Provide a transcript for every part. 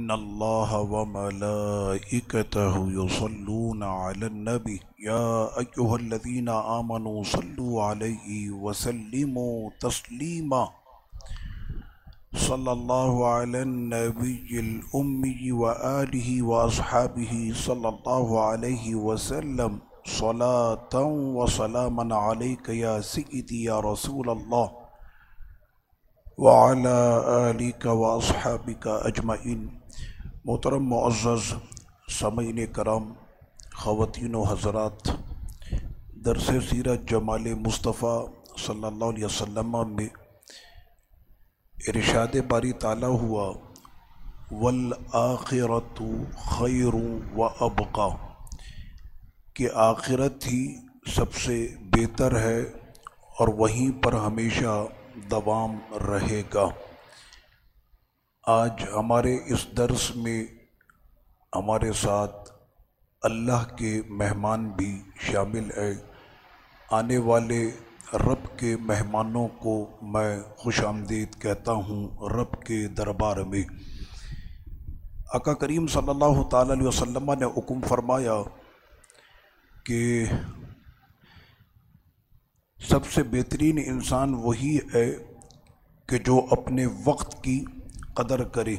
إن الله وملائكته يصلون على النبي يا أيها الذين آمنوا صلوا عليه وسلموا تسليما صلى الله على النبي الأمي وآله وأصحابه صلى الله عليه وسلم صلاة وسلاما عليك يا سيدي يا رسول الله وعلى آلك وأصحابك أجمعين۔ محترم معزز سامعین کرام، خواتین و حضرات، درس سیرت جمال مصطفیٰ صلی اللہ علیہ وسلم میں ارشاد باری تعالیٰ ہوا والآخرۃ خیر و ابقیٰ، کہ آخرت ہی سب سے بہتر ہے اور وہیں پر ہمیشہ دوام رہے گا۔ آج ہمارے اس درس میں ہمارے ساتھ اللہ کے مہمان بھی شامل ہیں۔ آنے والے رب کے مہمانوں کو میں خوش آمدید کہتا ہوں رب کے دربار میں۔ آقا کریم صلی اللہ تعالیٰ علیہ وسلم نے حکم فرمایا کہ سب سے بہترین انسان وہی ہے کہ جو اپنے وقت کی قدر کرے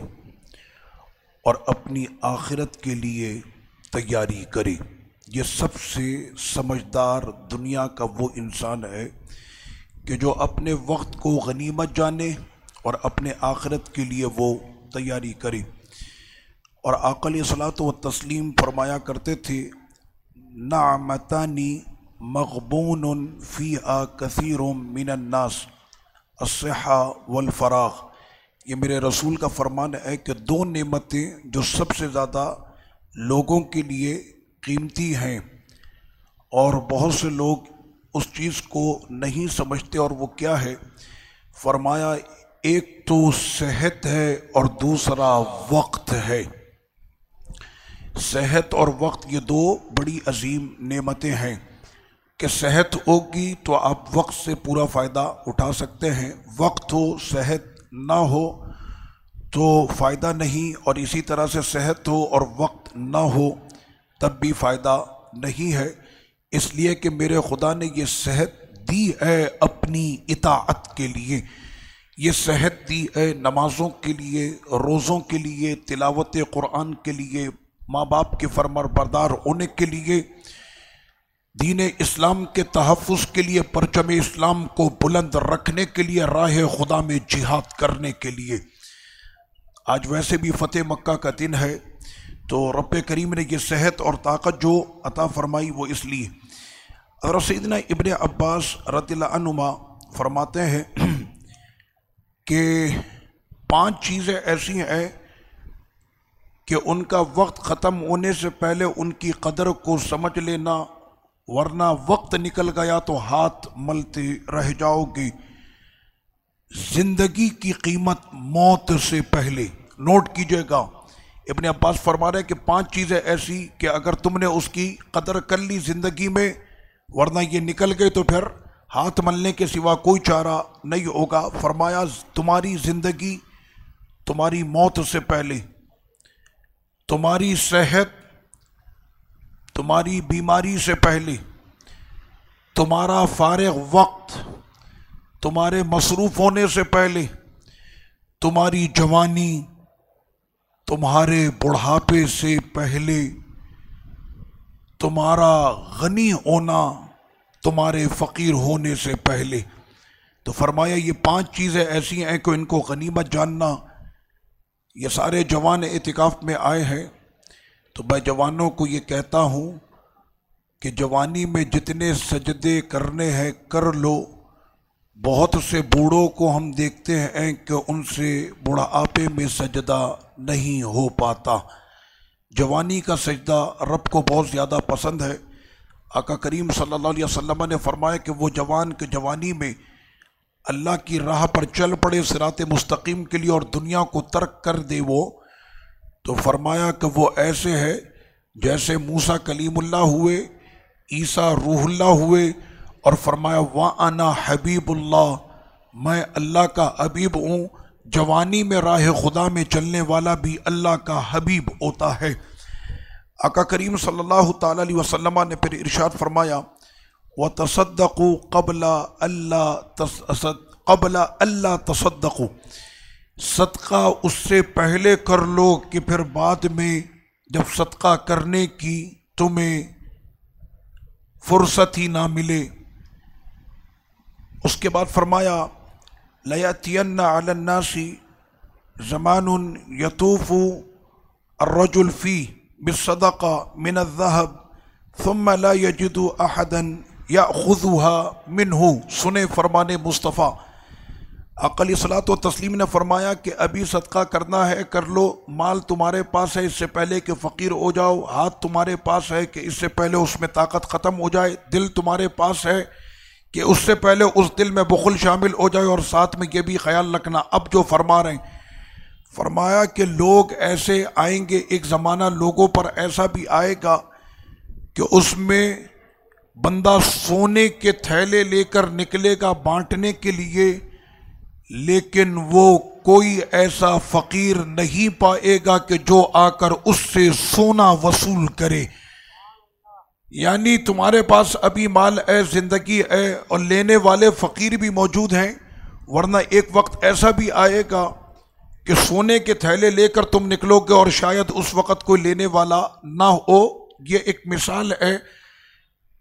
اور اپنی آخرت کے لیے تیاری کرے۔ یہ سب سے سمجھدار دنیا کا وہ انسان ہے کہ جو اپنے وقت کو غنیمت جانے اور اپنے آخرت کے لیے وہ تیاری کرے۔ اور آقا علیہ الصلوۃ والتسلیم فرمایا کرتے تھے نعمتانی مغبون فیہا کثیر من الناس الصحہ والفراغ۔ یہ میرے رسول کا فرمان ہے کہ دو نعمتیں جو سب سے زیادہ لوگوں کے لیے قیمتی ہیں اور بہت سے لوگ اس چیز کو نہیں سمجھتے، اور وہ کیا ہے؟ فرمایا ایک تو صحت ہے اور دوسرا وقت ہے۔ صحت اور وقت یہ دو بڑی عظیم نعمتیں ہیں کہ صحت ہوگی تو آپ وقت سے پورا فائدہ اٹھا سکتے ہیں، وقت ہو صحت نہ ہو تو فائدہ نہیں، اور اسی طرح سے صحت ہو اور وقت نہ ہو تب بھی فائدہ نہیں ہے۔ اس لیے کہ میرے خدا نے یہ صحت دی ہے اپنی اطاعت کے لیے، یہ صحت دی ہے نمازوں کے لیے، روزوں کے لیے، تلاوت قرآن کے لیے، ماں باپ کے فرمانبردار ہونے کے لیے، دین اسلام کے تحفظ کے لیے، پرچم اسلام کو بلند رکھنے کے لیے، راہ خدا میں جہاد کرنے کے لیے۔ آج ویسے بھی فتح مکہ کا دن ہے تو رب کریم نے یہ صحت اور طاقت جو عطا فرمائی وہ اس لیے۔ اور سیدنا ابن عباس رضی اللہ عنہما فرماتے ہیں کہ 5 چیزیں ایسی ہیں کہ ان کا وقت ختم ہونے سے پہلے ان کی قدر کو سمجھ لینا، ورنہ وقت نکل گیا تو ہاتھ ملتے رہ جاؤ گے۔ زندگی کی قیمت موت سے پہلے، نوٹ کیجئے گا، ابن عباس فرما رہے کہ 5 چیزیں ایسی کہ اگر تم نے اس کی قدر کر لی زندگی میں، ورنہ یہ نکل گئے تو پھر ہاتھ ملنے کے سوا کوئی چارہ نہیں ہوگا۔ فرمایا تمہاری زندگی تمہاری موت سے پہلے، تمہاری صحت تمہاری بیماری سے پہلے، تمہارا فارغ وقت تمہارے مصروف ہونے سے پہلے، تمہاری جوانی تمہارے بڑھاپے سے پہلے، تمہارا غنی ہونا تمہارے فقیر ہونے سے پہلے۔ تو فرمایا یہ 5 چیزیں ایسی ہیں کہ ان کو غنیمت جاننا۔ یہ سارے جوان اعتکاف میں آئے ہیں تو میں جوانوں کو یہ کہتا ہوں کہ جوانی میں جتنے سجدے کرنے ہیں کر لو۔ بہت سے بوڑھوں کو ہم دیکھتے ہیں کہ ان سے بڑھاپے میں سجدہ نہیں ہو پاتا۔ جوانی کا سجدہ رب کو بہت زیادہ پسند ہے۔ آقا کریم صلی اللہ علیہ وسلم نے فرمایا کہ وہ جوان کے جوانی میں اللہ کی راہ پر چل پڑے صراط مستقیم کے لیے اور دنیا کو ترک کر دے وہ، تو فرمایا کہ وہ ایسے ہے جیسے موسیٰ کلیم اللہ ہوئے، عیسیٰ روح اللہ ہوئے، اور فرمایا وَأَنَا حبیب اللہ، میں اللہ کا حبیب ہوں جوانی میں راہ خدا میں چلنے والا بھی اللہ کا حبیب ہوتا ہے۔ آقا کریم صلی اللہ تعالیٰ علیہ وسلم نے پھر ارشاد فرمایا وَتَصَدَّقُوا قَبْلَ أَلَّا تَصَدَّقُوا، صدقہ اس سے پہلے کر لو کہ پھر بعد میں جب صدقہ کرنے کی تمہیں فرصت ہی نہ ملے۔ اس کے بعد فرمایا لَيَأْتِيَنَّ عَلَى النَّاسِ زَمَانٌ يَطُوفُ الرَّجُلُ فِيهِ بِالصَّدَقَةِ مِنَ الذَّهَبِ ثُمَّ لَا يَجِدُ أَحَدًا يَأْخُذُهَا مِنْهُ۔ سنے فرمان مصطفیٰ آقا علیہ الصلوۃ والتسلیم نے فرمایا کہ ابھی صدقہ کرنا ہے کر لو، مال تمہارے پاس ہے اس سے پہلے کہ فقیر ہو جاؤ، ہاتھ تمہارے پاس ہے کہ اس سے پہلے اس میں طاقت ختم ہو جائے، دل تمہارے پاس ہے کہ اس سے پہلے اس دل میں بخل شامل ہو جائے، اور ساتھ میں یہ بھی خیال رکھنا اب جو فرما رہے ہیں، فرمایا کہ لوگ ایسے آئیں گے، ایک زمانہ لوگوں پر ایسا بھی آئے گا کہ اس میں بندہ سونے کے تھیلے لے کر نکلے گا بانٹنے کے لیے، لیکن وہ کوئی ایسا فقیر نہیں پائے گا کہ جو آ کر اس سے سونا وصول کرے۔ یعنی تمہارے پاس ابھی مال ہے، زندگی ہے، اور لینے والے فقیر بھی موجود ہیں، ورنہ ایک وقت ایسا بھی آئے گا کہ سونے کے تھیلے لے کر تم نکلو گے اور شاید اس وقت کوئی لینے والا نہ ہو۔ یہ ایک مثال ہے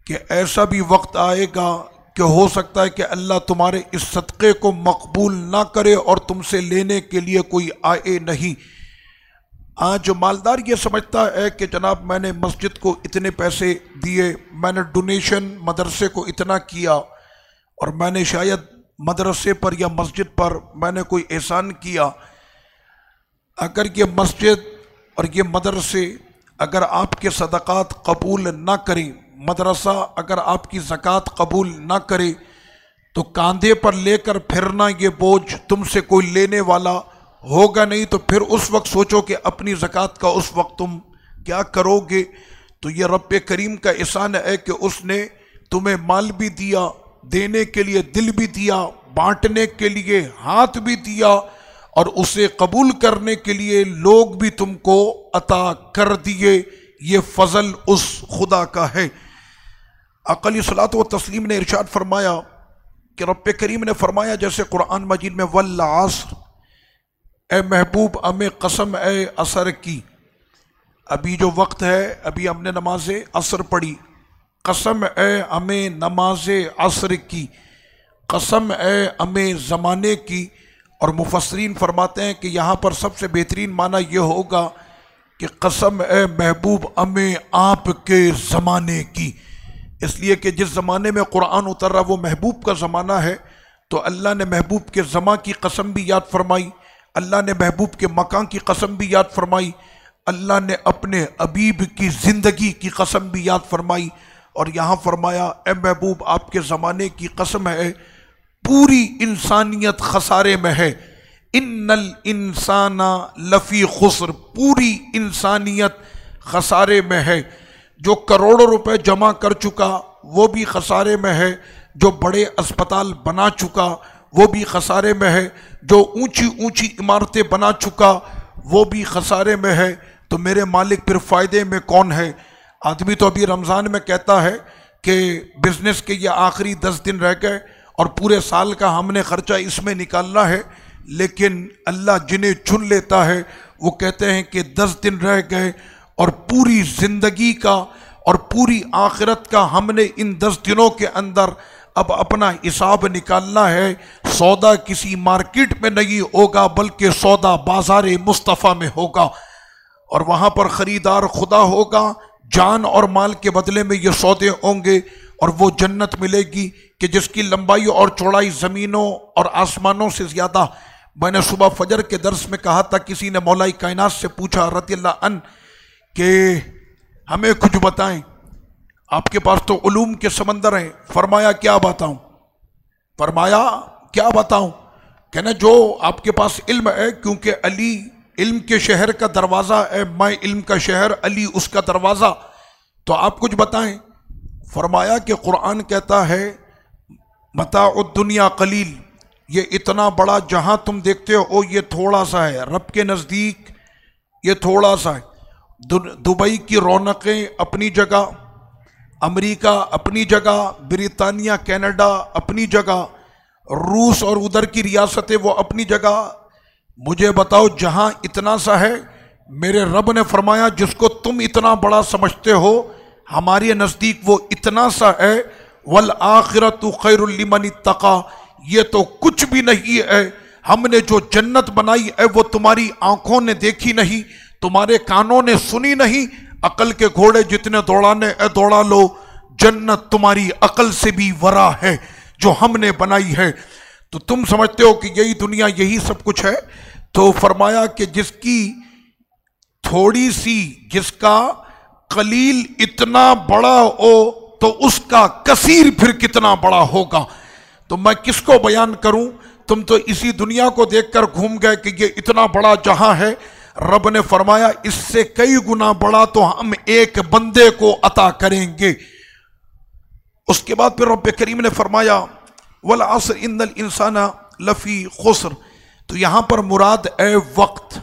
کہ ایسا بھی وقت آئے گا کہ ہو سکتا ہے کہ اللہ تمہارے اس صدقے کو مقبول نہ کرے اور تم سے لینے کے لیے کوئی آئے نہیں۔ جو مالدار یہ سمجھتا ہے کہ جناب میں نے مسجد کو اتنے پیسے دیے، میں نے ڈونیشن مدرسے کو اتنا کیا، اور میں نے شاید مدرسے پر یا مسجد پر میں نے کوئی احسان کیا، اگر یہ مسجد اور یہ مدرسے اگر آپ کے صدقات قبول نہ کریں، مدرسہ اگر آپ کی زکوٰۃ قبول نہ کرے، تو کاندھے پر لے کر پھرنا یہ بوجھ تم سے کوئی لینے والا ہوگا نہیں، تو پھر اس وقت سوچو کہ اپنی زکوٰۃ کا اس وقت تم کیا کرو گے۔ تو یہ رب کریم کا احسان ہے کہ اس نے تمہیں مال بھی دیا، دینے کے لیے دل بھی دیا، بانٹنے کے لیے ہاتھ بھی دیا، اور اسے قبول کرنے کے لیے لوگ بھی تم کو عطا کر دیے۔ یہ فضل اس خدا کا ہے۔ آقا علیہ الصلوۃ والتسلیم نے ارشاد فرمایا کہ رب کریم نے فرمایا جیسے قرآن مجید میں والعصر، اے محبوب ہمیں قسم اے عصر کی، ابھی جو وقت ہے ابھی ہم نے نماز عصر پڑھی، قسم اے ہمیں نماز عصر کی، قسم اے ہمیں زمانے کی۔ اور مفسرین فرماتے ہیں کہ یہاں پر سب سے بہترین معنی یہ ہوگا کہ قسم اے محبوب ہمیں آپ کے زمانے کی، اس لیے کہ جس زمانے میں قرآن اتر رہا وہ محبوب کا زمانہ ہے، تو اللہ نے محبوب کے زمان کی قسم بھی یاد فرمائی، اللہ نے محبوب کے مکان کی قسم بھی یاد فرمائی، اللہ نے اپنے حبیب کی زندگی کی قسم بھی یاد فرمائی، اور یہاں فرمایا اے محبوب آپ کے زمانے کی قسم ہے، پوری انسانیت خسارے میں ہے، ان الانسان لفی خسر، پوری انسانیت خسارے میں ہے، جو کروڑوں روپے جمع کر چکا وہ بھی خسارے میں ہے، جو بڑے اسپتال بنا چکا وہ بھی خسارے میں ہے، جو اونچی اونچی عمارتیں بنا چکا وہ بھی خسارے میں ہے، تو میرے مالک پھر فائدے میں کون ہے؟ آدمی تو ابھی رمضان میں کہتا ہے کہ بزنس کے یہ آخری 10 دن رہ گئے اور پورے سال کا ہم نے خرچہ اس میں نکالنا ہے، لیکن اللہ جنہیں چن لیتا ہے وہ کہتے ہیں کہ 10 دن رہ گئے اور پوری زندگی کا اور پوری آخرت کا ہم نے ان 10 دنوں کے اندر اب اپنا حساب نکالنا ہے۔ سودا کسی مارکیٹ میں نہیں ہوگا بلکہ سودا بازار مصطفیٰ میں ہوگا، اور وہاں پر خریدار خدا ہوگا، جان اور مال کے بدلے میں یہ سودے ہوں گے، اور وہ جنت ملے گی کہ جس کی لمبائی اور چوڑائی زمینوں اور آسمانوں سے زیادہ۔ میں نے صبح فجر کے درس میں کہا تھا، کسی نے مولا کائنات سے پوچھا رضی اللہ عنہ کہ ہمیں کچھ بتائیں، آپ کے پاس تو علوم کے سمندر ہیں، فرمایا کیا بتاؤں؟ فرمایا کیا بتاؤں؟ کہنا جو آپ کے پاس علم ہے، کیونکہ علی علم کے شہر کا دروازہ ہے، میں علم کا شہر، علی اس کا دروازہ، تو آپ کچھ بتائیں۔ فرمایا کہ قرآن کہتا ہے متاع الدنیا قلیل، یہ اتنا بڑا جہاں تم دیکھتے ہو یہ تھوڑا سا ہے، رب کے نزدیک یہ تھوڑا سا ہے۔ دبئی کی رونقیں اپنی جگہ، امریکہ اپنی جگہ، برطانیہ کینیڈا اپنی جگہ، روس اور ادھر کی ریاستیں وہ اپنی جگہ۔ مجھے بتاؤ جہاں اتنا سا ہے، میرے رب نے فرمایا جس کو تم اتنا بڑا سمجھتے ہو ہمارے نزدیک وہ اتنا سا ہے، وَالْآخِرَةُ خَيْرٌ لِمَنِ اتَّقَىٰ، یہ تو کچھ بھی نہیں ہے۔ ہم نے جو جنت بنائی ہے وہ تمہاری آنکھوں نے دیکھی نہیں، تمہارے کانوں نے سنی نہیں، عقل کے گھوڑے جتنے دوڑانے دوڑا لو، جنت تمہاری عقل سے بھی ورا ہے جو ہم نے بنائی ہے۔ تو تم سمجھتے ہو کہ یہی دنیا یہی سب کچھ ہے؟ تو فرمایا کہ جس کی تھوڑی سی، جس کا قلیل اتنا بڑا ہو تو اس کا کثیر پھر کتنا بڑا ہوگا۔ تو میں کس کو بیان کروں؟ تم تو اسی دنیا کو دیکھ کر گھوم گئے کہ یہ اتنا بڑا جہاں ہے۔ رب نے فرمایا اس سے کئی گنا بڑا تو ہم ایک بندے کو عطا کریں گے۔ اس کے بعد پھر رب کریم نے فرمایا وَالْعَصْرِ إِنَّ الْإِنسَانَ لَفِي خُسْرٍ، تو یہاں پر مراد ہے وقت۔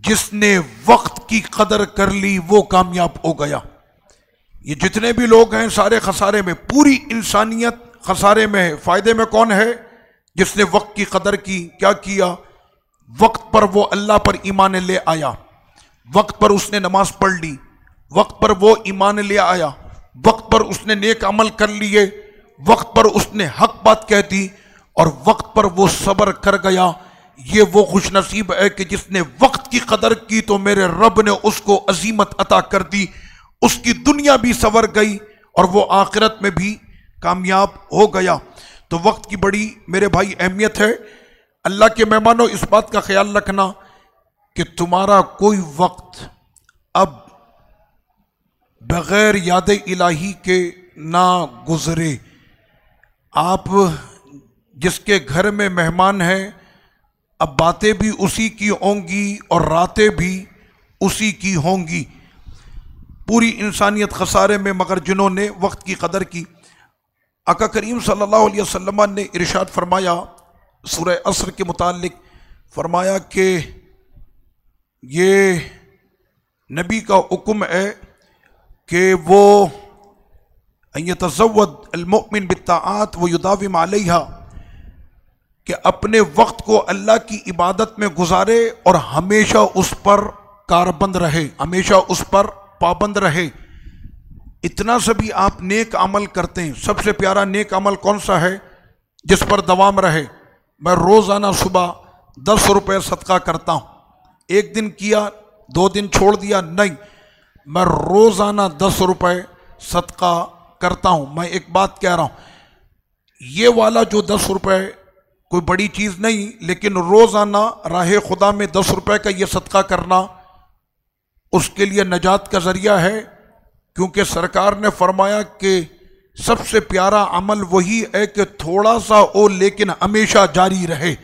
جس نے وقت کی قدر کر لی وہ کامیاب ہو گیا۔ یہ جتنے بھی لوگ ہیں سارے خسارے میں، پوری انسانیت خسارے میں ہے۔ فائدے میں کون ہے؟ جس نے وقت کی قدر کی۔ کیا کیا؟ وقت پر وہ اللہ پر ایمان لے آیا، وقت پر اس نے نماز پڑھ لی، وقت پر وہ ایمان لے آیا، وقت پر اس نے نیک عمل کر لیے، وقت پر اس نے حق بات کہہ دی، اور وقت پر وہ صبر کر گیا۔ یہ وہ خوش نصیب ہے کہ جس نے وقت کی قدر کی تو میرے رب نے اس کو عظیمت عطا کر دی، اس کی دنیا بھی سنور گئی اور وہ آخرت میں بھی کامیاب ہو گیا۔ تو وقت کی بڑی میرے بھائی اہمیت ہے۔ اللہ کے مہمانوں اس بات کا خیال رکھنا کہ تمہارا کوئی وقت اب بغیر یاد الہی کے نہ گزرے۔ آپ جس کے گھر میں مہمان ہیں اب باتیں بھی اسی کی ہوں گی اور راتیں بھی اسی کی ہوں گی۔ پوری انسانیت خسارے میں مگر جنہوں نے وقت کی قدر کی۔ آقا کریم صلی اللہ علیہ وسلم نے ارشاد فرمایا سورہ عصر کے متعلق، فرمایا کہ یہ نبی کا حکم ہے کہ وہ ان یتزود المؤمن بالطاعات ویداوم علیہا، کہ اپنے وقت کو اللہ کی عبادت میں گزارے اور ہمیشہ اس پر کاربند رہے، ہمیشہ اس پر پابند رہے۔ اتنا سا بھی آپ نیک عمل کرتے ہیں، سب سے پیارا نیک عمل کون سا ہے؟ جس پر دوام رہے۔ میں روزانہ صبح 10 روپے صدقہ کرتا ہوں، ایک دن کیا 2 دن چھوڑ دیا، نہیں، میں روزانہ 10 روپے صدقہ کرتا ہوں۔ میں ایک بات کہہ رہا ہوں، یہ والا جو 10 روپے کوئی بڑی چیز نہیں، لیکن روزانہ راہ خدا میں 10 روپے کا یہ صدقہ کرنا اس کے لیے نجات کا ذریعہ ہے، کیونکہ سرکار نے فرمایا کہ سب سے پیارا عمل وہی ہے کہ تھوڑا سا ہو لیکن ہمیشہ جاری رہے۔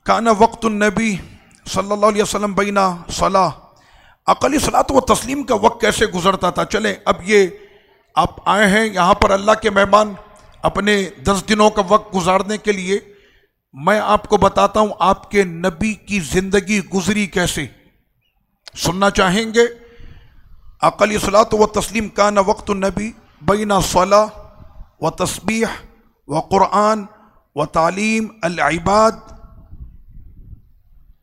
کانا وقت النبی صلی اللہ علیہ وسلم بینا صلاح، اقلی صلاۃ و تسلیم کا وقت کیسے گزرتا تھا۔ چلیں اب یہ آپ آئے ہیں یہاں پر اللہ کے مہمان اپنے 10 دنوں کا وقت گزارنے کے لیے، میں آپ کو بتاتا ہوں آپ کے نبی کی زندگی گزری کیسے۔ سننا چاہیں گے؟ اقلی صلاۃ و تسلیم کانا وقت النبی بین صلاح و تسبیح و قرآن و تعلیم العباد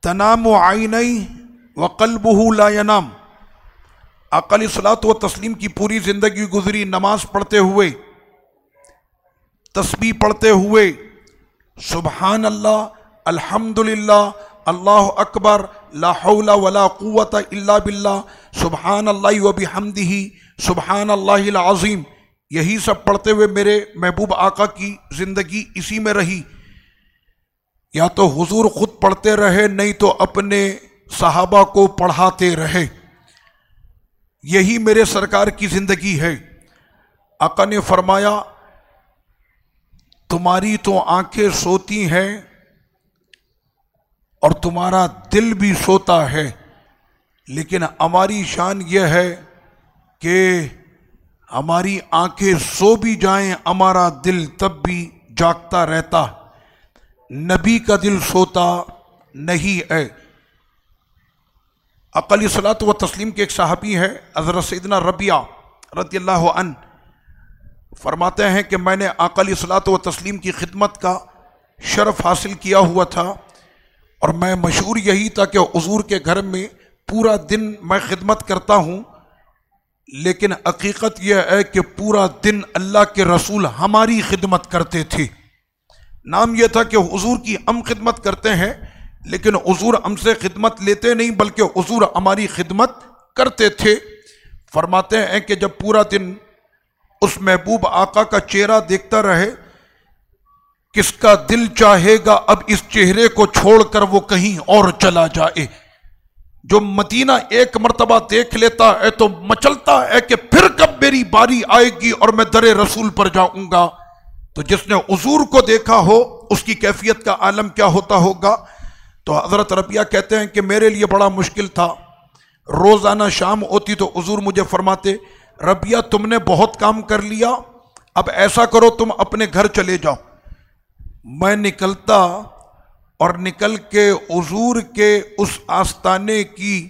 تنام عینی و قلبہ لا ینام۔ اقلی صلاۃ و تسلیم کی پوری زندگی گزری نماز پڑھتے ہوئے، تسبیح پڑھتے ہوئے، سبحان اللہ، الحمدللہ، اللہ اکبر، لا حول ولا قوت الا باللہ، سبحان اللہ وبحمدہ، سبحان اللہ العظیم، یہی سب پڑھتے ہوئے میرے محبوب آقا کی زندگی اسی میں رہی۔ یا تو حضور خود پڑھتے رہے، نہیں تو اپنے صحابہ کو پڑھاتے رہے۔ یہی میرے سرکار کی زندگی ہے۔ آقا نے فرمایا تمہاری تو آنکھیں سوتی ہیں اور تمہارا دل بھی سوتا ہے، لیکن ہماری شان یہ ہے کہ ہماری آنکھیں سو بھی جائیں ہمارا دل تب بھی جاگتا رہتا، نبی کا دل سوتا نہیں ہے۔ آقا علیہ الصلوۃ والتسلیم کے ایک صحابی ہے حضرت سیدنا ربیعہ رضی اللہ عنہ، فرماتے ہیں کہ میں نے آقا علیہ الصلوۃ والتسلیم کی خدمت کا شرف حاصل کیا ہوا تھا، اور میں مشہور یہی تھا کہ حضور کے گھر میں پورا دن میں خدمت کرتا ہوں، لیکن حقیقت یہ ہے کہ پورا دن اللہ کے رسول ہماری خدمت کرتے تھے۔ نام یہ تھا کہ حضور کی ہم خدمت کرتے ہیں، لیکن حضور ہم سے خدمت لیتے نہیں بلکہ حضور ہماری خدمت کرتے تھے۔ فرماتے ہیں کہ جب پورا دن اس محبوب آقا کا چہرہ دیکھتا رہے، کس کا دل چاہے گا اب اس چہرے کو چھوڑ کر وہ کہیں اور چلا جائے۔ جو مدینہ ایک مرتبہ دیکھ لیتا ہے تو مچلتا ہے کہ پھر کب میری باری آئے گی اور میں در رسول پر جاؤں گا۔ تو جس نے حضور کو دیکھا ہو اس کی کیفیت کا عالم کیا ہوتا ہوگا۔ تو حضرت ربیعہ کہتے ہیں کہ میرے لیے بڑا مشکل تھا، روزانہ شام ہوتی تو حضور مجھے فرماتے، ربیعہ تم نے بہت کام کر لیا، اب ایسا کرو تم اپنے گھر چلے جاؤ۔ میں نکلتا اور نکل کے حضور کے اس آستانے کی،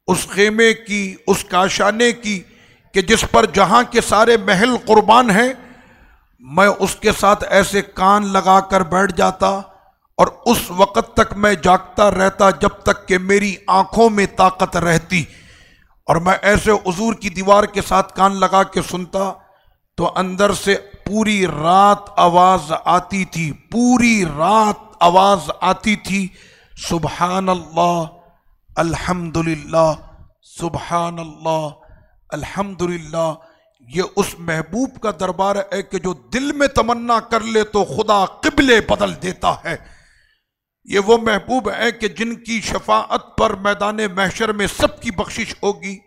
اس خیمے کی، اس کاشانے کی کہ جس پر جہاں کے سارے محل قربان ہیں، میں اس کے ساتھ ایسے کان لگا کر بیٹھ جاتا، اور اس وقت تک میں جاگتا رہتا جب تک کہ میری آنکھوں میں طاقت رہتی، اور میں ایسے حضور کی دیوار کے ساتھ کان لگا کے سنتا تو اندر سے پوری رات آواز آتی تھی، پوری رات آواز آتی تھی، سبحان اللہ الحمدللہ سبحان اللہ الحمدللہ۔ یہ اس محبوب کا دربار ہے کہ جو دل میں تمنا کر لے تو خدا قبلے بدل دیتا ہے۔ یہ وہ محبوب ہے کہ جن کی شفاعت پر میدان محشر میں سب کی بخشش ہوگی۔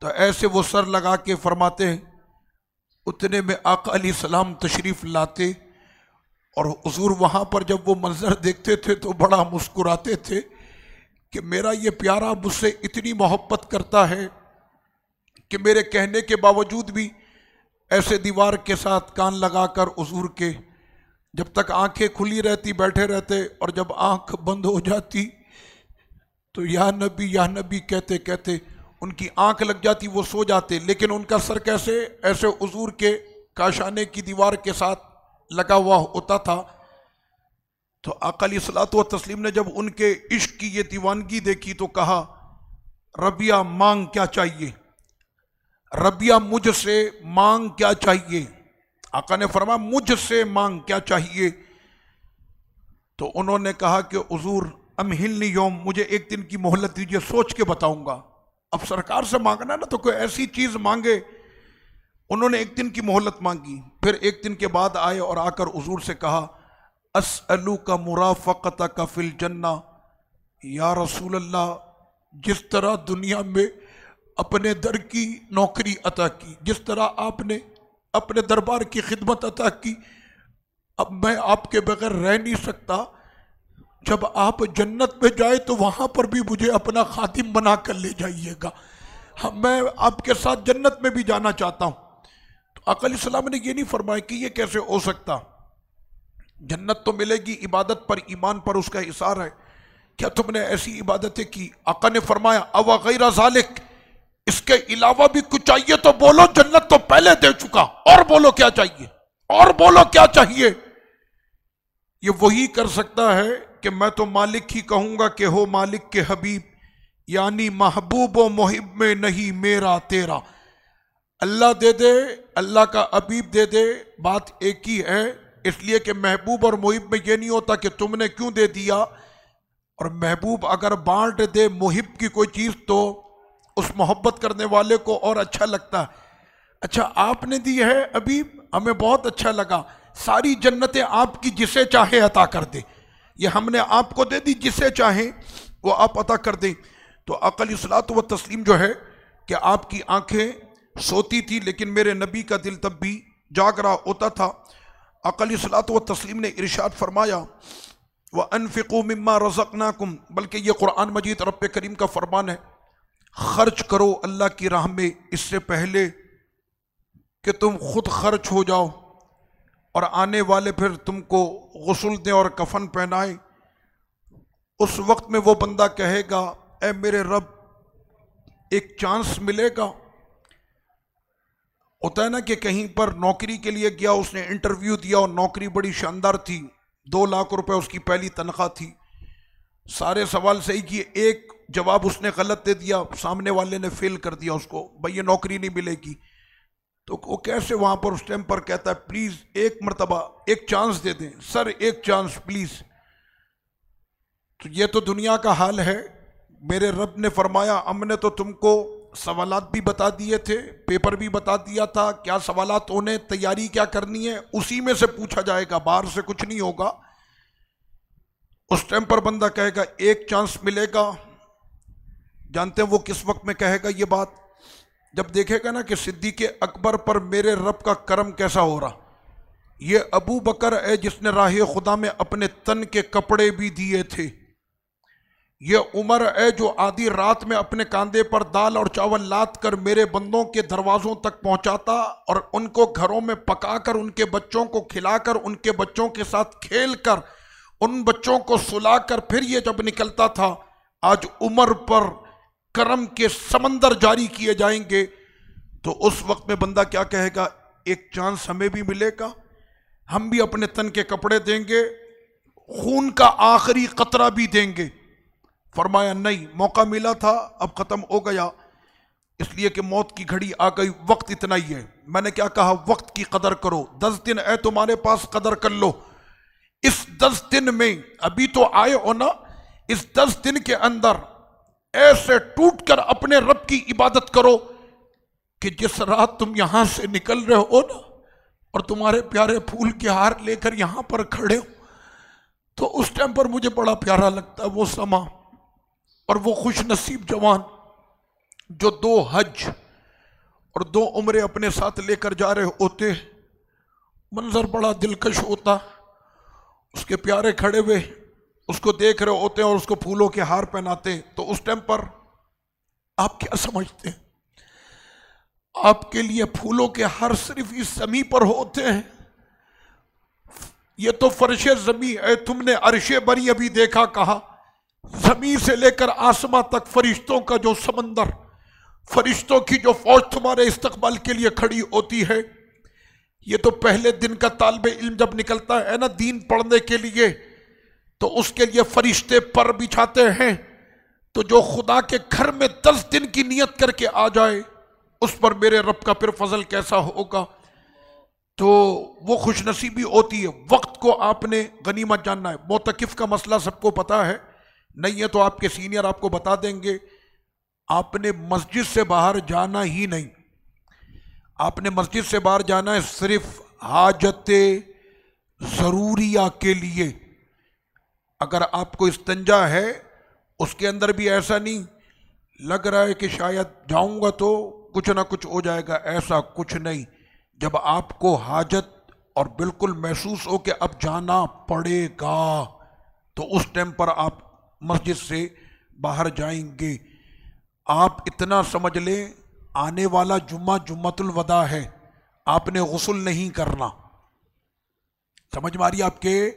تو ایسے وہ سر لگا کے فرماتے ہیں، اتنے میں آقا علیہ السلام تشریف لاتے، اور حضور وہاں پر جب وہ منظر دیکھتے تھے تو بڑا مسکراتے تھے کہ میرا یہ پیارا مجھ سے اتنی محبت کرتا ہے کہ میرے کہنے کے باوجود بھی ایسے دیوار کے ساتھ کان لگا کر حضور کے جب تک آنکھیں کھلی رہتی بیٹھے رہتے، اور جب آنکھ بند ہو جاتی تو یا نبی کہتے کہتے ان کی آنکھ لگ جاتی، وہ سو جاتے، لیکن ان کا سر کیسے ایسے حضور کے کاشانے کی دیوار کے ساتھ لگا ہوا ہوتا تھا۔ تو آقا علیہ الصلوۃ والتسلیم نے جب ان کے عشق کی یہ دیوانگی دیکھی تو کہا، ربیعہ مانگ کیا چاہیے، ربیعہ مجھ سے مانگ کیا چاہیے۔ آقا نے فرمایا مجھ سے مانگ کیا چاہیے۔ تو انہوں نے کہا کہ حضور امہلنی یوم، مجھے ایک دن کی مہلت دیجئے، سوچ کے بتاؤں گا۔ اب سرکار سے مانگنا نا تو کوئی ایسی چیز مانگے۔ انہوں نے ایک دن کی مہلت مانگی، پھر ایک دن کے بعد آئے اور آ کر حضور سے کہا، اسألوک مرافقتک فی الجنہ، یا رسول اللہ جس طرح دنیا میں اپنے در کی نوکری عطا کی، جس طرح آپ نے اپنے دربار کی خدمت عطا کی، اب میں آپ کے بغیر رہ نہیں سکتا، جب آپ جنت میں جائے تو وہاں پر بھی مجھے اپنا خادم بنا کر لے جائیے گا، میں آپ کے ساتھ جنت میں بھی جانا چاہتا ہوں۔ تو آقا علیہ السلام نے یہ نہیں فرمایا کہ یہ کیسے ہو سکتا، جنت تو ملے گی، عبادت پر ایمان پر اس کا اصرار ہے، کیا تم نے ایسی عبادتیں کی؟ آقا نے فرمایا او غیر ذالک، اس کے علاوہ بھی کچھ چاہیے تو بولو، جنت تو پہلے دے چکا، اور بولو کیا چاہیے، اور بولو کیا چاہیے۔ یہ وہی کر سکتا ہے کہ میں تو مالک ہی کہوں گا کہ ہو مالک کے حبیب، یعنی محبوب و محب میں نہیں میرا تیرا۔ اللہ دے دے، اللہ کا حبیب دے دے، بات ایک ہی ہے، اس لیے کہ محبوب اور محب میں یہ نہیں ہوتا کہ تم نے کیوں دے دیا، اور محبوب اگر بانٹ دے محب کی کوئی چیز تو اس محبت کرنے والے کو اور اچھا لگتا ہے۔ اچھا آپ نے دی ہے حبیب، ہمیں بہت اچھا لگا، ساری جنتیں آپ کی جسے چاہے عطا کر دے، یہ ہم نے آپ کو دے دی، جسے چاہیں وہ آپ عطا کر دیں۔ تو آقا علیہ الصلوۃ والتسلیم جو ہے کہ آپ کی آنکھیں سوتی تھی لیکن میرے نبی کا دل تب بھی جاگ رہا ہوتا تھا۔ آقا علیہ الصلوۃ والتسلیم نے ارشاد فرمایا وَأَنفِقُوا مِمَّا رَزَقْنَاكُمْ، بلکہ یہ قرآن مجید رب کریم کا فرمان ہے، خرچ کرو اللہ کی راہ میں، اس سے پہلے کہ تم خود خرچ ہو جاؤ اور آنے والے پھر تم کو غسل دیں اور کفن پہنائیں، اس وقت میں وہ بندہ کہے گا اے میرے رب ایک چانس ملے گا۔ ہوتا ہے نا کہ کہیں پر نوکری کے لیے گیا، اس نے انٹرویو دیا اور نوکری بڑی شاندار تھی، 2 لاکھ روپے اس کی پہلی تنخواہ تھی، سارے سوال صحیح کیے، ایک جواب اس نے غلط دے دیا، سامنے والے نے فیل کر دیا اس کو، بھئی یہ نوکری نہیں ملے گی۔ تو وہ کیسے وہاں پر اس ٹائم پر کہتا ہے پلیز ایک مرتبہ ایک چانس دے دیں سر، ایک چانس پلیز۔ تو یہ تو دنیا کا حال ہے۔ میرے رب نے فرمایا ہم نے تو تم کو سوالات بھی بتا دیے تھے، پیپر بھی بتا دیا تھا، کیا سوالات ہونے، تیاری کیا کرنی ہے، اسی میں سے پوچھا جائے گا، باہر سے کچھ نہیں ہوگا۔ اس ٹائم پر بندہ کہے گا ایک چانس ملے گا۔ جانتے ہیں وہ کس وقت میں کہے گا یہ بات؟ جب دیکھے گا نا کہ صدیق اکبر پر میرے رب کا کرم کیسا ہو رہا، یہ ابو بکر ہے جس نے راہ خدا میں اپنے تن کے کپڑے بھی دیے تھے، یہ عمر ہے جو آدھی رات میں اپنے کاندھے پر دال اور چاول لاد کر میرے بندوں کے دروازوں تک پہنچاتا اور ان کو گھروں میں پکا کر، ان کے بچوں کو کھلا کر، ان کے بچوں کے ساتھ کھیل کر، ان بچوں کو سلا کر پھر یہ جب نکلتا تھا۔ آج عمر پر کرم کے سمندر جاری کیے جائیں گے، تو اس وقت میں بندہ کیا کہے گا ایک چانس ہمیں بھی ملے گا، ہم بھی اپنے تن کے کپڑے دیں گے، خون کا آخری قطرہ بھی دیں گے۔ فرمایا نہیں، موقع ملا تھا اب ختم ہو گیا، اس لیے کہ موت کی گھڑی آ گئی، وقت اتنا ہی ہے۔ میں نے کیا کہا؟ وقت کی قدر کرو، 10 دن ہے تمہارے پاس، قدر کر لو۔ اس 10 دن میں ابھی تو آئے ہو نا، اس 10 دن کے اندر ایسے ٹوٹ کر اپنے رب کی عبادت کرو کہ جس رات تم یہاں سے نکل رہے ہو نا اور تمہارے پیارے پھول کے ہار لے کر یہاں پر کھڑے ہو، تو اس ٹائم پر مجھے بڑا پیارا لگتا ہے وہ سما اور وہ خوش نصیب جوان جو 2 حج اور 2 عمرے اپنے ساتھ لے کر جا رہے ہوتے، منظر بڑا دلکش ہوتا، اس کے پیارے کھڑے ہوئے اس کو دیکھ رہے ہوتے ہیں اور اس کو پھولوں کے ہار پہناتے ہیں۔ تو اس ٹائم پر آپ کیا سمجھتے ہیں؟ آپ کے لیے پھولوں کے ہار صرف اس زمین پر ہوتے ہیں؟ یہ تو فرش زمین ہے، تم نے عرش بری ابھی دیکھا کہا؟ زمین سے لے کر آسمان تک فرشتوں کا جو سمندر، فرشتوں کی جو فوج تمہارے استقبال کے لیے کھڑی ہوتی ہے۔ یہ تو پہلے دن کا طالب علم جب نکلتا ہے نا دین پڑھنے کے لیے، تو اس کے لیے فرشتے پر بچھاتے ہیں، تو جو خدا کے گھر میں 10 دن کی نیت کر کے آ جائے، اس پر میرے رب کا پھر فضل کیسا ہوگا۔ تو وہ خوش نصیبی ہوتی ہے۔ وقت کو آپ نے غنیمت جاننا ہے۔ معتکف کا مسئلہ سب کو پتا ہے، نہیں ہے تو آپ کے سینئر آپ کو بتا دیں گے۔ آپ نے مسجد سے باہر جانا ہی نہیں، آپ نے مسجد سے باہر جانا ہے صرف حاجت ضروریہ کے لیے۔ اگر آپ کو استنجا ہے، اس کے اندر بھی ایسا نہیں لگ رہا ہے کہ شاید جاؤں گا تو کچھ نہ کچھ ہو جائے گا، ایسا کچھ نہیں۔ جب آپ کو حاجت اور بالکل محسوس ہو کہ اب جانا پڑے گا، تو اس ٹائم پر آپ مسجد سے باہر جائیں گے۔ آپ اتنا سمجھ لیں آنے والا جمعہ جمعۃ الوداع ہے، آپ نے غسل نہیں کرنا۔ سمجھ ماری آپ کے؟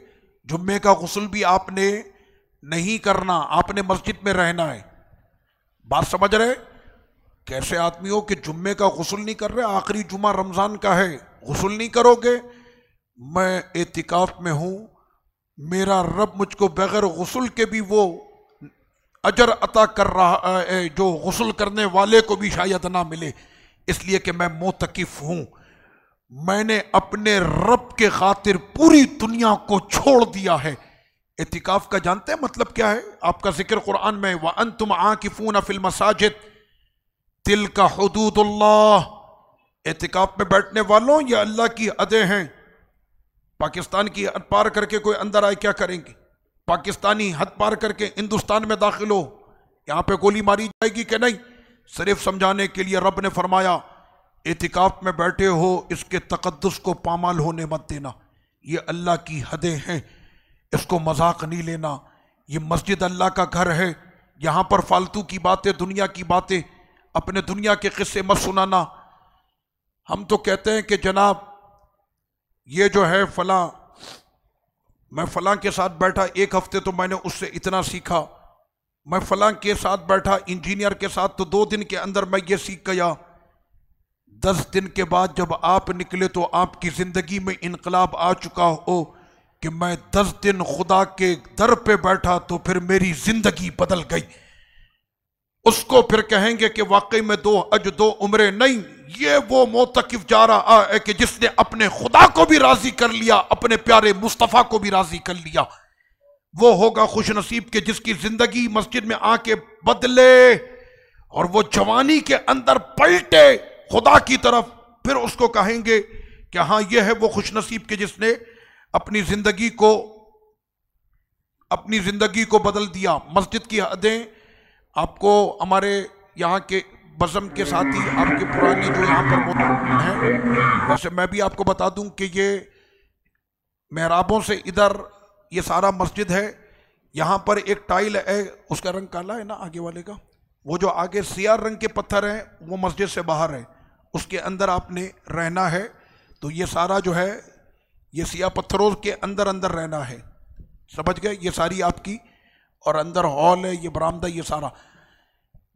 جمعے کا غسل بھی آپ نے نہیں کرنا، آپ نے مسجد میں رہنا ہے۔ بات سمجھ رہے؟ کیسے آدمی ہو کہ جمعے کا غسل نہیں کر رہے، آخری جمعہ رمضان کا ہے، غسل نہیں کرو گے؟ میں اعتکاف میں ہوں، میرا رب مجھ کو بغیر غسل کے بھی وہ اجر عطا کر رہا ہے جو غسل کرنے والے کو بھی شاید نہ ملے، اس لیے کہ میں معتکف ہوں۔ میں نے اپنے رب کے خاطر پوری دنیا کو چھوڑ دیا ہے۔ اعتکاف کا جانتے ہیں مطلب کیا ہے؟ آپ کا ذکر قرآن میں وَأَنْتُمْ عَاكِفُونَ فِي الْمَسَاجِدِ تِلْكَ حُدُودُ اللَّهِ۔ اعتکاف میں بیٹھنے والوں یہ اللہ کی حدیں ہیں۔ پاکستان کی حد پار کر کے کوئی اندر آئے کیا کریں گے؟ پاکستانی حد پار کر کے ہندوستان میں داخل ہو، یہاں پہ گولی ماری جائے گی کہ نہیں؟ صرف سمجھانے کے لیے رب نے فرمایا اعتکاف میں بیٹھے ہو، اس کے تقدس کو پامال ہونے مت دینا، یہ اللہ کی حدیں ہیں، اس کو مذاق نہیں لینا۔ یہ مسجد اللہ کا گھر ہے، یہاں پر فالتو کی باتیں، دنیا کی باتیں، اپنے دنیا کے قصے مت سنانا۔ ہم تو کہتے ہیں کہ جناب یہ جو ہے فلاں، میں فلاں کے ساتھ بیٹھا 1 ہفتے تو میں نے اس سے اتنا سیکھا، میں فلاں کے ساتھ بیٹھا انجینئر کے ساتھ تو 2 دن کے اندر میں یہ سیکھ گیا۔ 10 دن کے بعد جب آپ نکلے تو آپ کی زندگی میں انقلاب آ چکا ہو کہ میں 10 دن خدا کے در پہ بیٹھا تو پھر میری زندگی بدل گئی۔ اس کو پھر کہیں گے کہ واقعی میں 2 حج 2 عمرے نہیں، یہ وہ معتکف جا رہا ہے کہ جس نے اپنے خدا کو بھی راضی کر لیا، اپنے پیارے مصطفیٰ کو بھی راضی کر لیا۔ وہ ہوگا خوش نصیب کہ جس کی زندگی مسجد میں آ کے بدلے اور وہ جوانی کے اندر پلٹے خدا کی طرف، پھر اس کو کہیں گے کہ ہاں یہ ہے وہ خوش نصیب کہ جس نے اپنی زندگی کو بدل دیا۔ مسجد کی حدیں آپ کو ہمارے یہاں کے بزم کے ساتھی آپ کے پرانے جو یہاں پر موجود ہیں، ویسے میں بھی آپ کو بتا دوں کہ یہ محرابوں سے ادھر یہ سارا مسجد ہے، یہاں پر ایک ٹائل ہے، اس کا رنگ کالا ہے نا آگے والے کا، وہ جو آگے سیاہ رنگ کے پتھر ہیں وہ مسجد سے باہر ہے، اس کے اندر آپ نے رہنا ہے۔ تو یہ سارا جو ہے یہ سیاہ پتھروں کے اندر رہنا ہے، سمجھ گئے؟ یہ ساری آپ کی، اور اندر ہال ہے، یہ برآمدہ، یہ سارا۔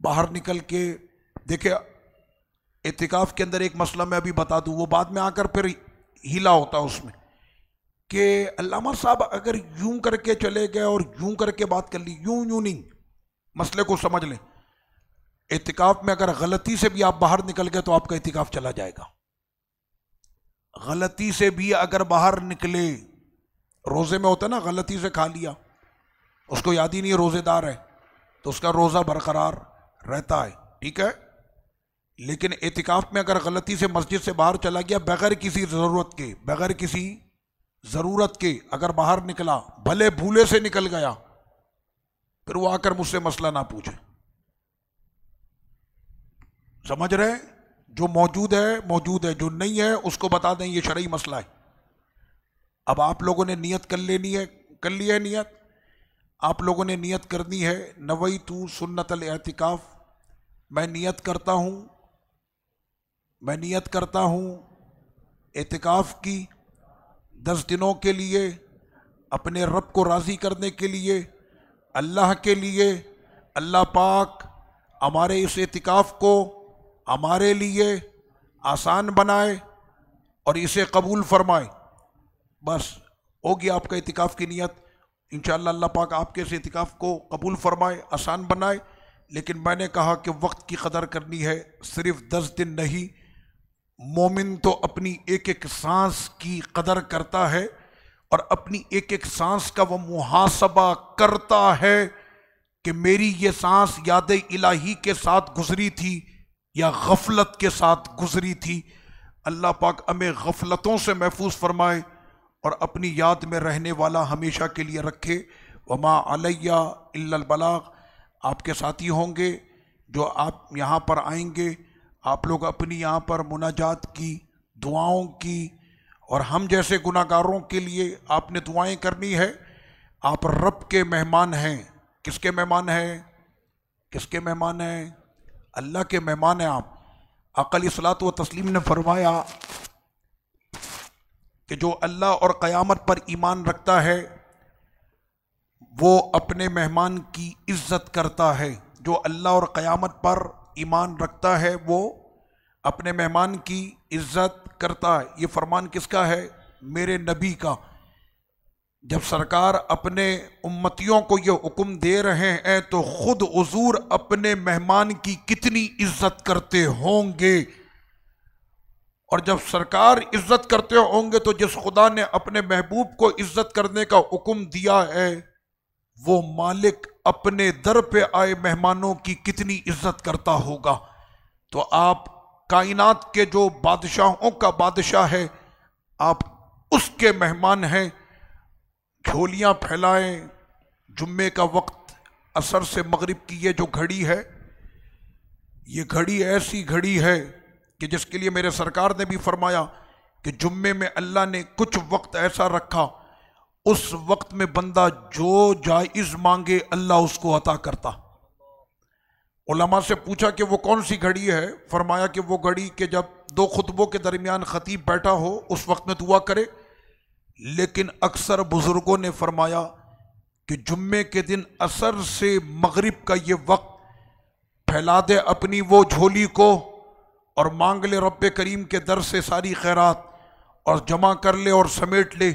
باہر نکل کے دیکھیں اعتکاف کے اندر ایک مسئلہ میں ابھی بتا دوں، وہ بعد میں آ کر پھر ہیلا ہوتا ہے اس میں، کہ علامہ صاحب اگر یوں کر کے چلے گئے اور یوں کر کے بات کر لی، یوں نہیں، مسئلے کو سمجھ لیں۔ اعتکاف میں اگر غلطی سے بھی آپ باہر نکل گئے تو آپ کا اعتکاف چلا جائے گا۔ غلطی سے بھی اگر باہر نکلے، روزے میں ہوتا ہے نا غلطی سے کھا لیا، اس کو یاد ہی نہیں روزے دار ہے تو اس کا روزہ برقرار رہتا ہے، ٹھیک ہے۔ لیکن اعتکاف میں اگر غلطی سے مسجد سے باہر چلا گیا بغیر کسی ضرورت کے اگر باہر نکلا، بھلے بھولے سے نکل گیا، پھر وہ آ کر مجھ سے مسئلہ نہ پوچھے، سمجھ رہے؟ جو موجود ہے، جو نہیں ہے اس کو بتا دیں یہ شرعی مسئلہ ہے۔ اب آپ لوگوں نے نیت کر لی ہے نیت، آپ لوگوں نے نیت کرنی ہے، نویت سنت الاعتکاف، میں نیت کرتا ہوں اعتکاف کی 10 دنوں کے لیے، اپنے رب کو راضی کرنے کے لیے، اللہ کے لیے۔ اللہ پاک ہمارے اس اعتکاف کو ہمارے لیے آسان بنائے اور اسے قبول فرمائے۔ بس ہوگی آپ کا اعتکاف کی نیت، انشاءاللہ اللہ پاک آپ کے اس اعتکاف کو قبول فرمائے، آسان بنائے۔ لیکن میں نے کہا کہ وقت کی قدر کرنی ہے، صرف 10 دن نہیں، مومن تو اپنی ایک ایک سانس کی قدر کرتا ہے اور اپنی ایک ایک سانس کا وہ محاسبہ کرتا ہے کہ میری یہ سانس یاد الہی کے ساتھ گزری تھی یا غفلت کے ساتھ گزری تھی۔ اللہ پاک ہمیں غفلتوں سے محفوظ فرمائے اور اپنی یاد میں رہنے والا ہمیشہ کے لیے رکھے۔ وما علیہ الا البلاغ۔ آپ کے ساتھی ہوں گے جو آپ یہاں پر آئیں گے، آپ لوگ اپنی یہاں پر مناجات کی، دعاؤں کی، اور ہم جیسے گناہ گاروں کے لیے آپ نے دعائیں کرنی ہے۔ آپ رب کے مہمان ہیں۔ کس کے مہمان ہیں؟ کس کے مہمان ہیں؟ اللہ کے مہمان ہیں آپ۔ آقا علیہ الصلوۃ والتسلیم نے فرمایا کہ جو اللہ اور قیامت پر ایمان رکھتا ہے وہ اپنے مہمان کی عزت کرتا ہے۔ جو اللہ اور قیامت پر ایمان رکھتا ہے وہ اپنے مہمان کی عزت کرتا ہے۔ یہ فرمان کس کا ہے؟ میرے نبی کا۔ جب سرکار اپنے امتیوں کو یہ حکم دے رہے ہیں تو خود حضور اپنے مہمان کی کتنی عزت کرتے ہوں گے، اور جب سرکار عزت کرتے ہوں گے تو جس خدا نے اپنے محبوب کو عزت کرنے کا حکم دیا ہے وہ مالک اپنے در پہ آئے مہمانوں کی کتنی عزت کرتا ہوگا۔ تو آپ کائنات کے جو بادشاہوں کا بادشاہ ہے، آپ اس کے مہمان ہیں۔ جھولیاں پھیلائیں۔ جمعے کا وقت عصر سے مغرب کی یہ جو گھڑی ہے، یہ گھڑی ایسی گھڑی ہے کہ جس کے لیے میرے سرکار نے بھی فرمایا کہ جمعے میں اللہ نے کچھ وقت ایسا رکھا، اس وقت میں بندہ جو جائز مانگے اللہ اس کو عطا کرتا۔ علماء سے پوچھا کہ وہ کون سی گھڑی ہے؟ فرمایا کہ وہ گھڑی کہ جب دو خطبوں کے درمیان خطیب بیٹھا ہو اس وقت میں دعا کرے، لیکن اکثر بزرگوں نے فرمایا کہ جمعے کے دن عصر سے مغرب کا یہ وقت پھیلا دے اپنی وہ جھولی کو اور مانگ لے رب کریم کے در سے ساری خیرات اور جمع کر لے اور سمیٹ لے۔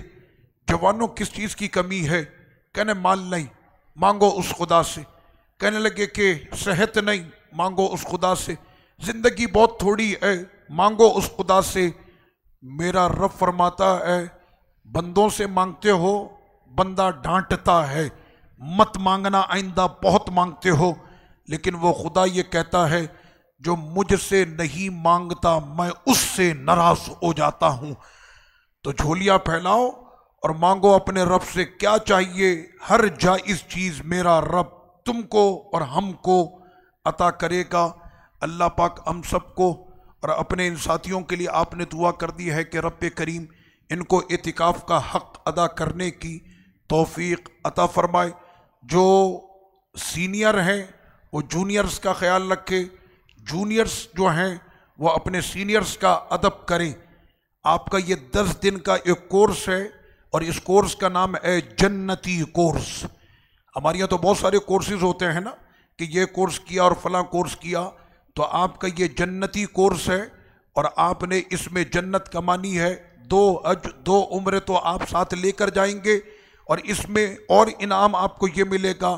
جوانوں کس چیز کی کمی ہے؟ کہنے مال نہیں، مانگو اس خدا سے۔ کہنے لگے کہ صحت نہیں، مانگو اس خدا سے۔ زندگی بہت تھوڑی ہے، مانگو اس خدا سے۔ میرا رب فرماتا ہے بندوں سے مانگتے ہو بندہ ڈانٹتا ہے، مت مانگنا آئندہ بہت مانگتے ہو، لیکن وہ خدا یہ کہتا ہے جو مجھ سے نہیں مانگتا میں اس سے ناراض ہو جاتا ہوں۔ تو جھولیاں پھیلاؤ اور مانگو اپنے رب سے، کیا چاہیے؟ ہر جائز چیز میرا رب تم کو اور ہم کو عطا کرے گا۔ اللہ پاک ہم سب کو اور اپنے ان ساتھیوں کے لیے آپ نے دعا کر دی ہے کہ رب کریم ان کو اعتکاف کا حق ادا کرنے کی توفیق عطا فرمائے۔ جو سینئر ہیں وہ جونیئرز کا خیال رکھے، جونیئرز جو ہیں وہ اپنے سینئرز کا ادب کریں۔ آپ کا یہ 10 دن کا ایک کورس ہے اور اس کورس کا نام ہے جنتی کورس۔ ہمارے یہاں تو بہت سارے کورسز ہوتے ہیں نا کہ یہ کورس کیا اور فلاں کورس کیا، تو آپ کا یہ جنتی کورس ہے اور آپ نے اس میں جنت کمانی ہے۔ 2 حج 2 عمرے تو آپ ساتھ لے کر جائیں گے، اور اس میں اور انعام آپ کو یہ ملے گا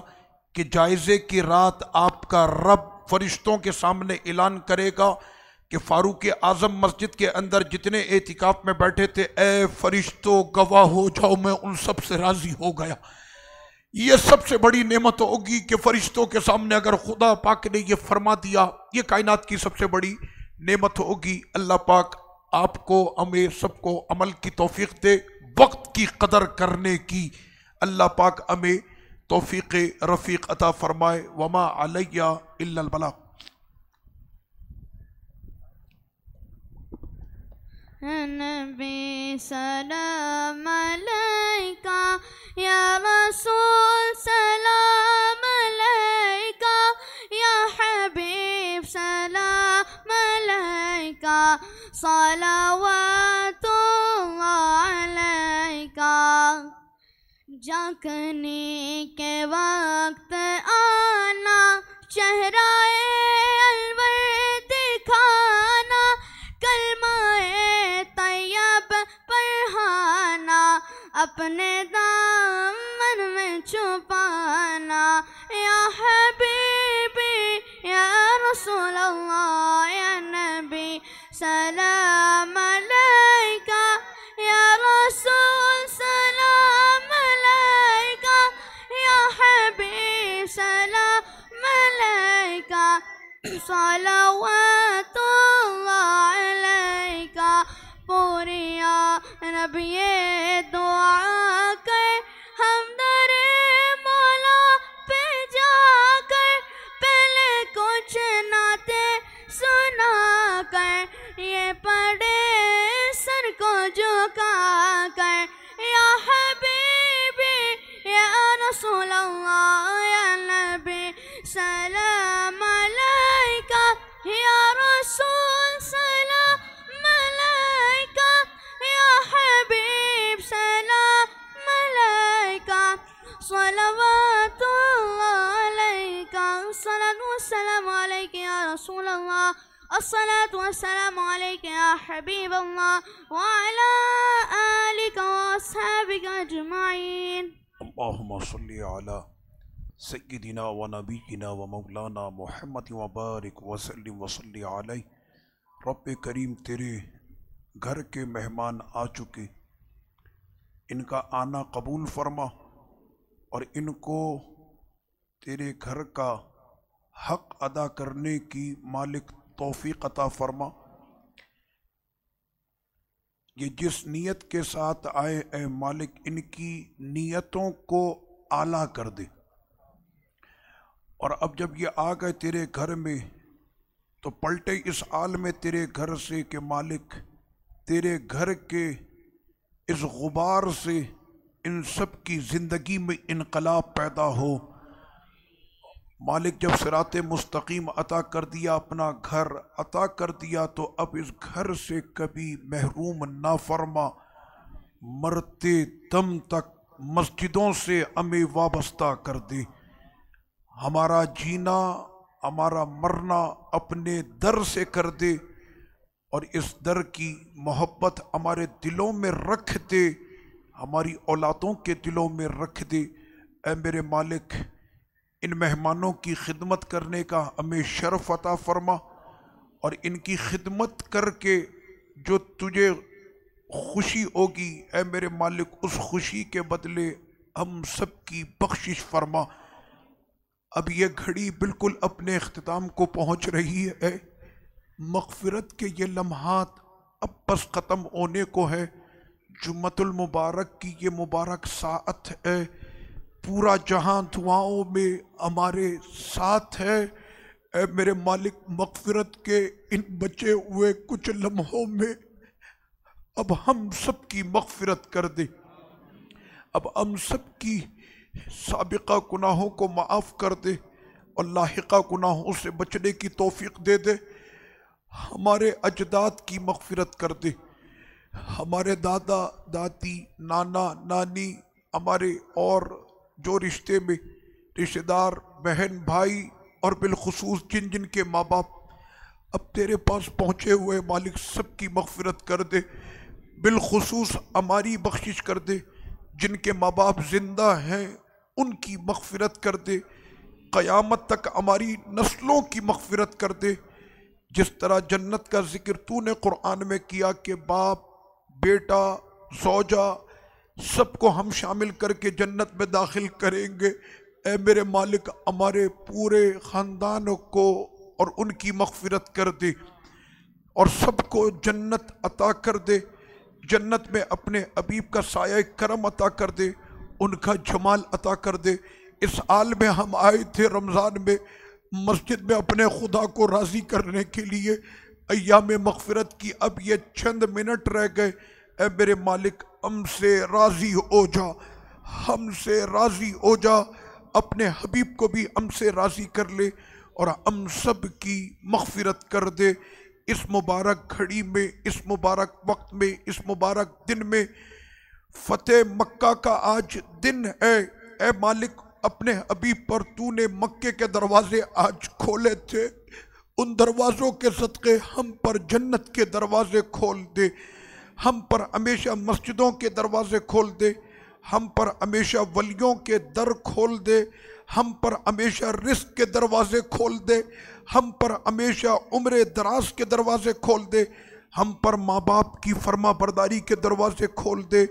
کہ جائزے کی رات آپ کا رب فرشتوں کے سامنے اعلان کرے گا کہ فاروق اعظم مسجد کے اندر جتنے اعتکاف میں بیٹھے تھے، اے فرشتوں گواہ ہو جاؤ میں ان سب سے راضی ہو گیا۔ یہ سب سے بڑی نعمت ہوگی کہ فرشتوں کے سامنے اگر خدا پاک نے یہ فرما دیا، یہ کائنات کی سب سے بڑی نعمت ہوگی۔ اللہ پاک آپ کو ہمیں سب کو عمل کی توفیق دے، وقت کی قدر کرنے کی اللہ پاک ہمیں توفیق رفیق عطا فرمائے۔ وما علیہ الا البلاغ۔ نبی سلام علیکہ یا رسول سلام علیکہ یا حبیب سلام علیکہ صلوات اللہ علیکہ۔ جاگنے کے وقت آنا، چہرہ انور دکھانا، کلمہ طیب پڑھانا، اپنے دامن میں چھپانا۔ یا حبیبی یا رسول اللہ یا نبی سلام علیکہ یا رسول سلام علیکہ یا حبیب سلام علیکہ صلوات اللہ علیکہ۔ پوری یا نبی دعا کر ہم در مولا پہ جا کر، پہلے کچھ نعتیں سنا کر، یہ پڑھے سر کو جھکا کر۔ یا حبیبی یا رسول اللہ یا نبی سلام علیکہ یا رسول سلام علیکہ یا حبیب سلام علیکہ صلوات اللہ علیکہ۔ الصلاة والسلام علیکہ یا رسول اللہ، الصلاة والسلام علیکہ یا حبیب اللہ، وعلی آلک واصحابک اجمعین۔ اللہم صلی علی سیدنا و نبینا و مولانا محمد وبارک وسلم وصلی علیہ۔ رب کریم تیرے گھر کے مہمان آ چکے، ان کا آنا قبول فرما اور ان کو تیرے گھر کا حق ادا کرنے کی مالک توفیق عطا فرما۔ یہ جس نیت کے ساتھ آئے اے مالک، ان کی نیتوں کو اعلیٰ کر دے، اور اب جب یہ آ گئے تیرے گھر میں تو پلٹے اس حال میں تیرے گھر سے کہ مالک تیرے گھر کے اس غبار سے ان سب کی زندگی میں انقلاب پیدا ہو۔ مالک جب صراط مستقیم عطا کر دیا، اپنا گھر عطا کر دیا، تو اب اس گھر سے کبھی محروم نہ فرما، مرتے دم تک مسجدوں سے ہمیں وابستہ کر دے، ہمارا جینا ہمارا مرنا اپنے در سے کر دے، اور اس در کی محبت ہمارے دلوں میں رکھ دے، ہماری اولادوں کے دلوں میں رکھ دے۔ اے میرے مالک، ان مہمانوں کی خدمت کرنے کا ہمیں شرف عطا فرما، اور ان کی خدمت کر کے جو تجھے خوشی ہوگی اے میرے مالک، اس خوشی کے بدلے ہم سب کی بخشش فرما۔ اب یہ گھڑی بالکل اپنے اختتام کو پہنچ رہی ہے، مغفرت کے یہ لمحات اب بس ختم ہونے کو ہے۔ جمعۃ المبارک کی یہ مبارک ساعت ہے، پورا جہاں دعاؤں میں ہمارے ساتھ ہے۔ اے میرے مالک، مغفرت کے ان بچے ہوئے کچھ لمحوں میں اب ہم سب کی مغفرت کر دے، اب ہم سب کی سابقہ گناہوں کو معاف کر دے اور لاحقہ گناہوں سے بچنے کی توفیق دے دے، ہمارے اجداد کی مغفرت کر دے، ہمارے دادا دادی نانا نانی، ہمارے اور جو رشتے میں رشتہ دار بہن بھائی، اور بالخصوص جن جن کے ماں باپ اب تیرے پاس پہنچے ہوئے مالک، سب کی مغفرت کر دے، بالخصوص ہماری بخشش کر دے، جن کے ماں باپ زندہ ہیں ان کی مغفرت کر دے، قیامت تک ہماری نسلوں کی مغفرت کر دے۔ جس طرح جنت کا ذکر تو نے قرآن میں کیا کہ باپ بیٹا زوجہ سب کو ہم شامل کر کے جنت میں داخل کریں گے، اے میرے مالک ہمارے پورے خاندان کو اور ان کی مغفرت کر دے، اور سب کو جنت عطا کر دے، جنت میں اپنے حبیب کا سایہ کرم عطا کر دے، ان کا جمال عطا کر دے۔ اس حال میں ہم آئے تھے رمضان میں مسجد میں اپنے خدا کو راضی کرنے کے لیے، ایام مغفرت کی اب یہ چند منٹ رہ گئے، اے میرے مالک ہم سے راضی ہو جا، ہم سے راضی ہو جا، اپنے حبیب کو بھی ہم سے راضی کر لے اور ہم سب کی مغفرت کر دے۔ اس مبارک گھڑی میں، اس مبارک وقت میں، اس مبارک دن میں، فتح مکہ کا آج دن ہے، اے مالک اپنے حبیب پر تو نے مکے کے دروازے آج کھولے تھے، ان دروازوں کے صدقے ہم پر جنت کے دروازے کھول دے، ہم پر ہمیشہ مسجدوں کے دروازے کھول دے، ہم پر ہمیشہ ولیوں کے در کھول دے، ہم پر ہمیشہ رزق کے دروازے کھول دے، ہم پر ہمیشہ عمر دراز کے دروازے کھول دے، ہم پر ماں باپ کی فرما برداری کے دروازے کھول دے،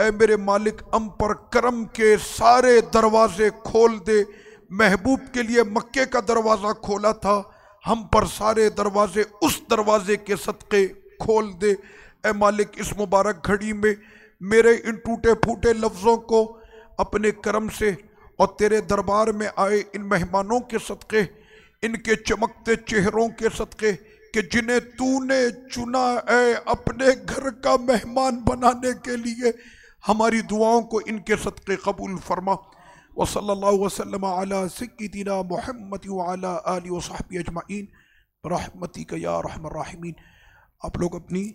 اے میرے مالک ہم پر کرم کے سارے دروازے کھول دے۔ محبوب کے لیے مکے کا دروازہ کھولا تھا، ہم پر سارے دروازے اس دروازے کے صدقے کھول دے۔ اے مالک اس مبارک گھڑی میں میرے ان ٹوٹے پھوٹے لفظوں کو اپنے کرم سے اور تیرے دربار میں آئے ان مہمانوں کے صدقے، ان کے چمکتے چہروں کے صدقے کہ جنہیں تو نے چنا ہے اپنے گھر کا مہمان بنانے کے لیے، ہماری دعاؤں کو ان کے صدقے قبول فرما۔ وصلی اللہ وسلم علی سیدنا محمد وعلی آلہ وصحبہ اجمعین برحمتک یا ارحم الراحمین۔ آپ لوگ اپنی